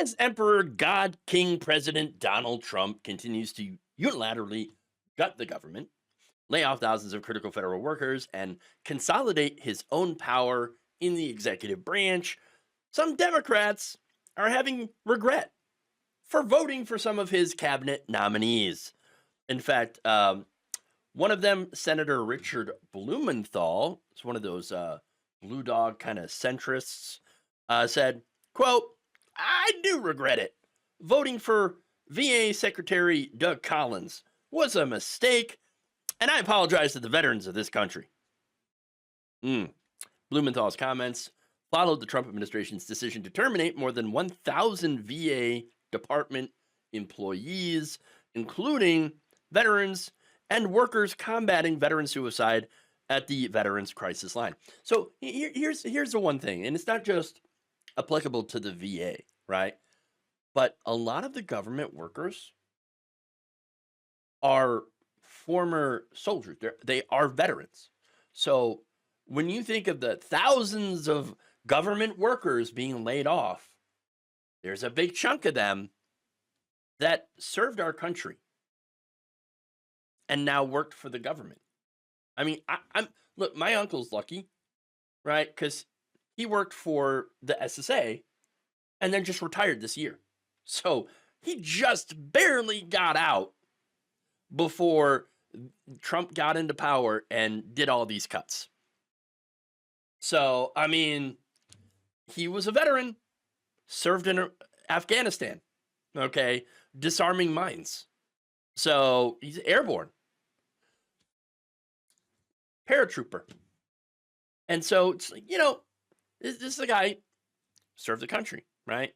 As Emperor God King President Donald Trump continues to unilaterally gut the government, lay off thousands of critical federal workers, and consolidate his own power in the executive branch, some Democrats are having regret for voting for some of his cabinet nominees. In fact, one of them, Senator Richard Blumenthal, is one of those blue dog kind of centrists, said, quote, I do regret it. Voting for VA Secretary Doug Collins was a mistake, and I apologize to the veterans of this country. Blumenthal's comments followed the Trump administration's decision to terminate more than 1,000 VA department employees, including veterans and workers combating veteran suicide at the Veterans Crisis Line. So here's the one thing, and it's not just applicable to the VA, right? But a lot of the government workers are former soldiers. They are veterans. So when you think of the thousands of government workers being laid off, there's a big chunk of them that served our country and now worked for the government. I mean, I'm look, my uncle's lucky, right? Because he worked for the SSA and then just retired this year. So he just barely got out before Trump got into power and did all these cuts. So, I mean, he was a veteran, served in Afghanistan, okay, disarming mines. So he's airborne, paratrooper. And so it's like, this is a guy served the country, right?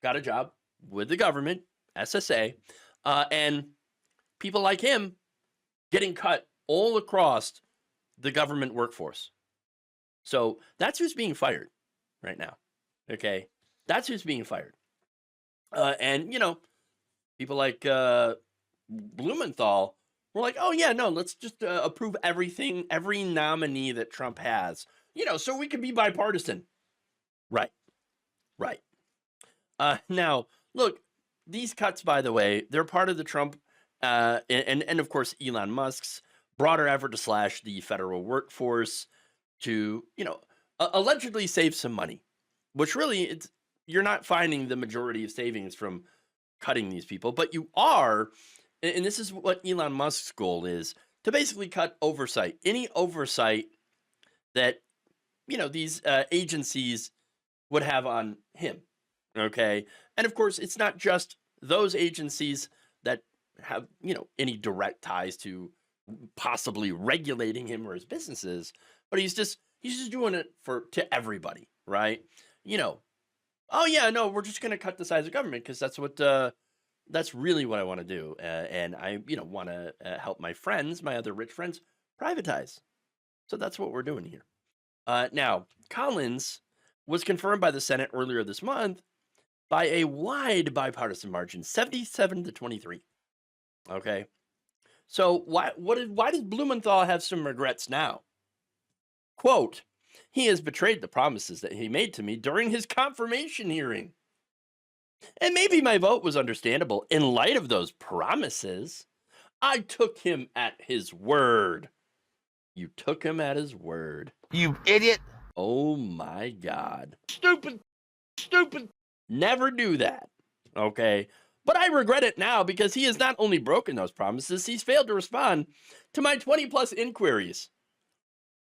Got a job with the government, SSA, and people like him getting cut all across the government workforce. So that's who's being fired right now. Okay, that's who's being fired. And people like Blumenthal were like, "Oh yeah, no, let's just approve everything, every nominee that Trump has, so we can be bipartisan." Right, right. Now, look, these cuts, by the way, they're part of the Trump and of course Elon Musk's broader effort to slash the federal workforce to allegedly save some money, which really you're not finding the majority of savings from cutting these people, but you are, and this is what Elon Musk's goal is, to basically cut oversight, any oversight that these agencies would have on him. Okay, and of course it's not just those agencies that have any direct ties to possibly regulating him or his businesses, but he's just doing it to everybody, right? Oh yeah, no, we're just going to cut the size of government because that's really what I want to do, and I want to help my friends, my other rich friends, privatize. So that's what we're doing here. Now, Collins was confirmed by the Senate earlier this month by a wide bipartisan margin, 77-23. Okay, so why does Blumenthal have some regrets now? Quote, he has betrayed the promises that he made to me during his confirmation hearing. And maybe my vote was understandable in light of those promises. I took him at his word. You took him at his word. You idiot. Oh my God. Stupid. Never do that. Okay. But I regret it now because he has not only broken those promises, he's failed to respond to my 20 plus inquiries.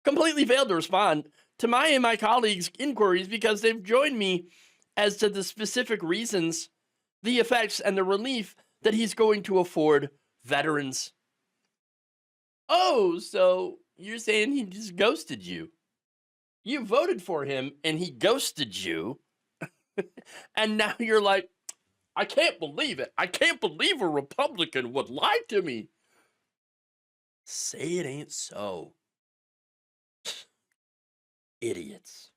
Completely failed to respond to my and my colleagues' inquiries because they've joined me as to the specific reasons, the effects, and the relief that he's going to afford veterans. Oh, so you're saying he just ghosted you. You voted for him and he ghosted you. And now you're like, I can't believe it. I can't believe a Republican would lie to me. Say it ain't so. Idiots.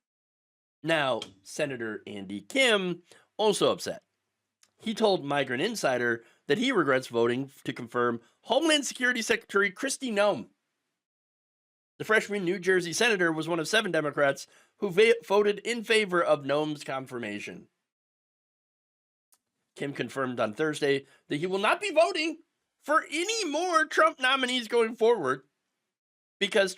Now, Senator Andy Kim also upset. He told Migrant Insider that he regrets voting to confirm Homeland Security Secretary Kristi Noem. The freshman New Jersey senator was one of 7 Democrats who voted in favor of Noem's confirmation. Kim confirmed on Thursday that he will not be voting for any more Trump nominees going forward because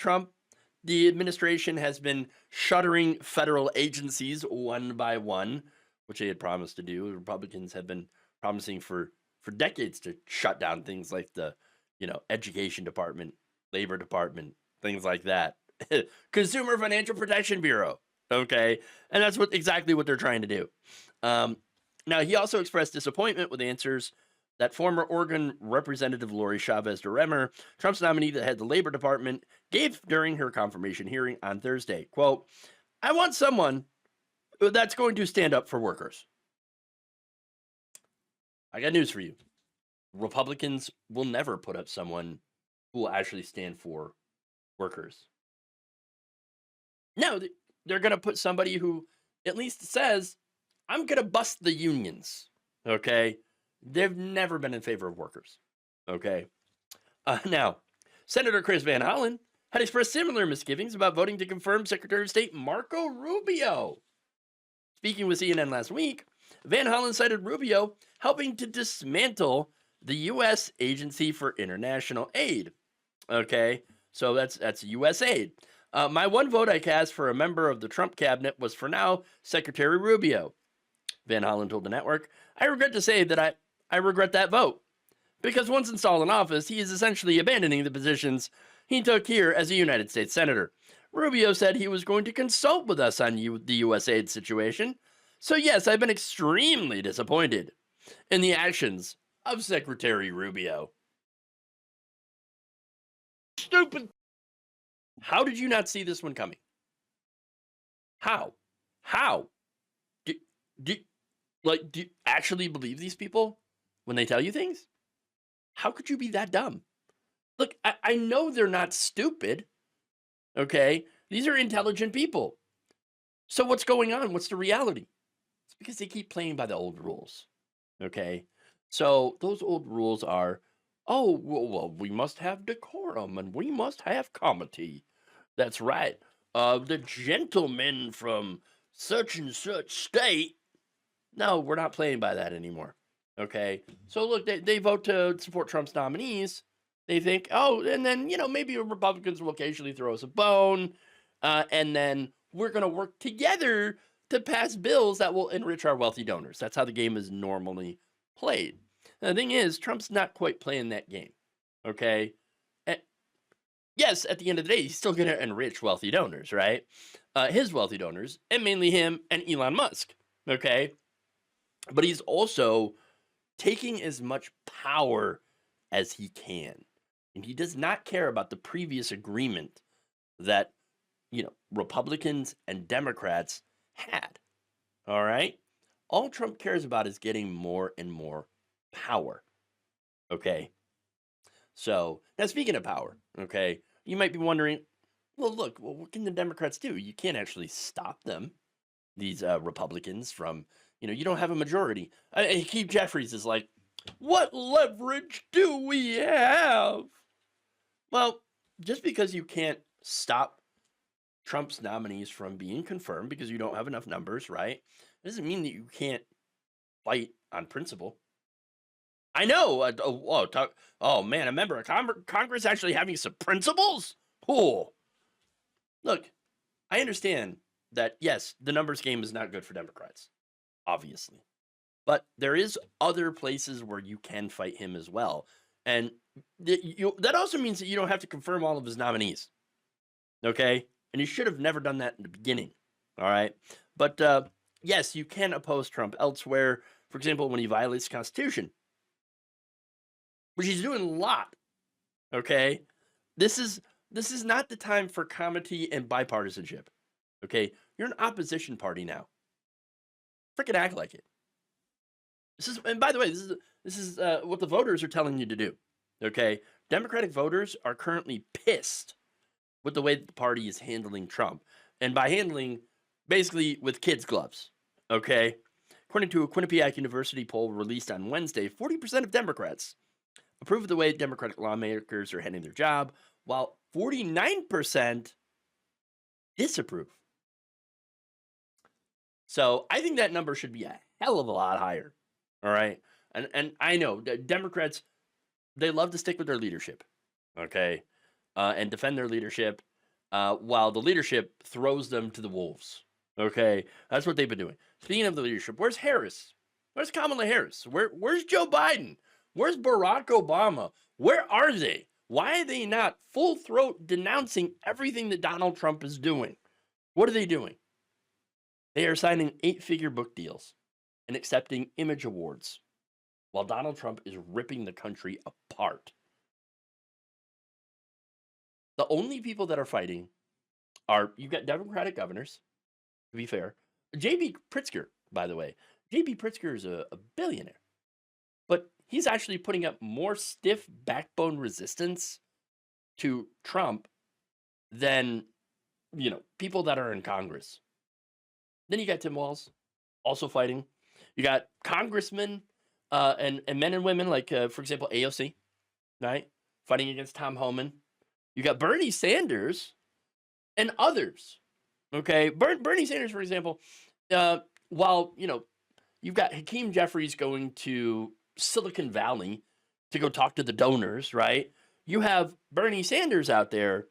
the administration has been shuttering federal agencies one by one, which they had promised to do. The Republicans have been promising for decades to shut down things like the, education department, labor department, things like that. Consumer Financial Protection Bureau. Okay. And that's exactly what they're trying to do. Now, he also expressed disappointment with answers that former Oregon Representative Lori Chavez DeRemer, Trump's nominee that had the Labor Department, gave during her confirmation hearing on Thursday. Quote, "I want someone that's going to stand up for workers." I got news for you. Republicans will never put up someone who will actually stand for workers. No, they're going to put somebody who at least says, I'm going to bust the unions. Okay. They've never been in favor of workers. Okay. Now, Senator Chris Van Hollen had expressed similar misgivings about voting to confirm Secretary of State Marco Rubio. Speaking with CNN last week, Van Hollen cited Rubio helping to dismantle the U.S. Agency for International Aid. Okay, so that's USAID. My one vote I cast for a member of the Trump cabinet was for now Secretary Rubio. Van Hollen told the network, I regret to say that I regret that vote. Because once installed in office, he is essentially abandoning the positions he took here as a United States Senator. Rubio said he was going to consult with us on the USAID situation. So yes, I've been extremely disappointed in the actions of Secretary Rubio. Stupid. How did you not see this one coming? How? Do you actually believe these people when they tell you things? How could you be that dumb? Look, I know they're not stupid. Okay? These are intelligent people. So what's going on? What's the reality? It's because they keep playing by the old rules. Okay? So those old rules are, well, we must have decorum and we must have comity. That's right. The gentlemen from such and such state. No, we're not playing by that anymore. Okay. So look, they vote to support Trump's nominees. They think, and then, maybe Republicans will occasionally throw us a bone. And then we're going to work together to pass bills that will enrich our wealthy donors. That's how the game is normally played. And the thing is, Trump's not quite playing that game. Okay. Yes, at the end of the day, he's still going to enrich wealthy donors, right? His wealthy donors, and mainly him and Elon Musk. Okay. But he's also taking as much power as he can. And he does not care about the previous agreement that, Republicans and Democrats had. All right? All Trump cares about is getting more and more power. Okay? So, now speaking of power, okay, you might be wondering, well, look, what can the Democrats do? You can't actually stop them, these Republicans, from, you don't have a majority. Keith Jeffries is like, what leverage do we have? Well, just because you can't stop Trump's nominees from being confirmed because you don't have enough numbers, right? It doesn't mean that you can't fight on principle. I know. Man, a member of Congress actually having some principles? Oh. Look, I understand that, yes, the numbers game is not good for Democrats, obviously. But there is other places where you can fight him as well. And that also means that you don't have to confirm all of his nominees. Okay? And you should have never done that in the beginning. All right? But yes, you can oppose Trump elsewhere. For example, when he violates the Constitution, which he's doing a lot. Okay? This is not the time for comity and bipartisanship. Okay? You're an opposition party now. Freaking act like it. And by the way, this is what the voters are telling you to do. Okay? Democratic voters are currently pissed with the way that the party is handling Trump. And by handling, basically with kids' gloves. Okay? According to a Quinnipiac University poll released on Wednesday, 40% of Democrats approve of the way Democratic lawmakers are handling their job, while 49% disapprove. So I think that number should be a hell of a lot higher. All right. And I know Democrats, they love to stick with their leadership. Okay. And defend their leadership while the leadership throws them to the wolves. Okay. That's what they've been doing. Speaking of the leadership, where's Harris? Where's Kamala Harris? Where's Joe Biden? Where's Barack Obama? Where are they? Why are they not full throat denouncing everything that Donald Trump is doing? What are they doing? They are signing 8-figure book deals and accepting image awards while Donald Trump is ripping the country apart. The only people that are fighting are, you've got Democratic governors, to be fair. J.B. Pritzker, by the way. J.B. Pritzker is a billionaire. But he's actually putting up more stiff backbone resistance to Trump than, people that are in Congress. Then you got Tim Walz also fighting. You got congressmen and men and women like, for example, AOC, right? Fighting against Tom Homan. You got Bernie Sanders and others. Okay, Bernie Sanders, for example, while, you've got Hakeem Jeffries going to Silicon Valley to go talk to the donors, right? You have Bernie Sanders out there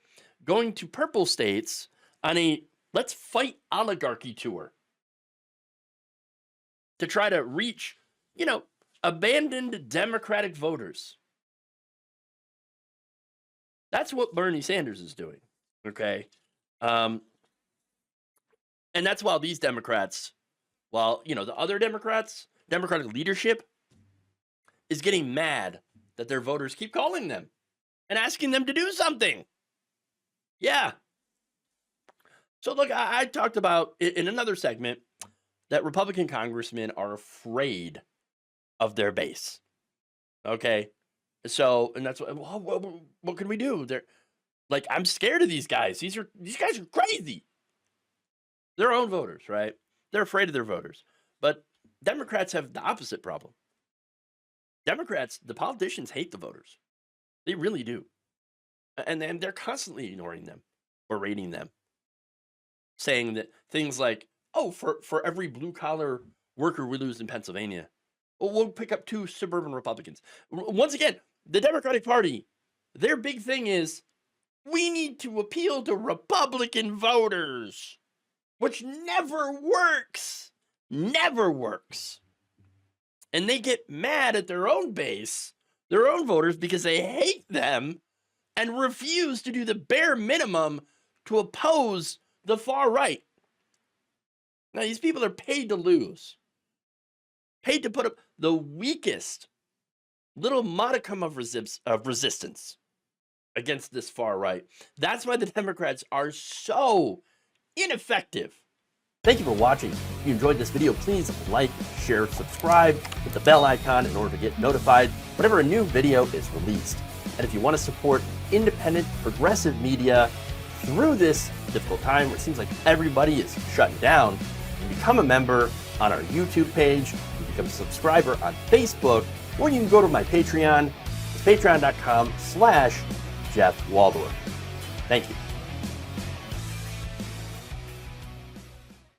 going to purple states on a let's fight oligarchy tour to try to reach, abandoned Democratic voters. That's what Bernie Sanders is doing, okay? And that's while these Democrats, the other Democrats, Democratic leadership is getting mad that their voters keep calling them and asking them to do something. Yeah. So look, I talked about in another segment that Republican congressmen are afraid of their base. Okay. So, and that's what can we do? They're like, I'm scared of these guys. These guys are crazy. Their own voters, right? They're afraid of their voters. But Democrats have the opposite problem. Democrats, the politicians hate the voters. They really do. And they're constantly ignoring them, berating them, saying that things like, oh, for every blue collar worker we lose in Pennsylvania, we'll pick up 2 suburban Republicans. Once again, the Democratic Party, their big thing is we need to appeal to Republican voters, which never works. Never works. And they get mad at their own base, their own voters, because they hate them and refuse to do the bare minimum to oppose the far right. Now, these people are paid to lose, paid to put up the weakest little modicum of resistance against this far right. That's why the Democrats are so ineffective. Thank you for watching. If you enjoyed this video, please like, share, subscribe, hit the bell icon in order to get notified whenever a new video is released. And if you want to support independent, progressive media through this difficult time where it seems like everybody is shutting down, you can become a member on our YouTube page, you can become a subscriber on Facebook, or you can go to my Patreon. It's patreon.com/Jeff Waldorf. Thank you.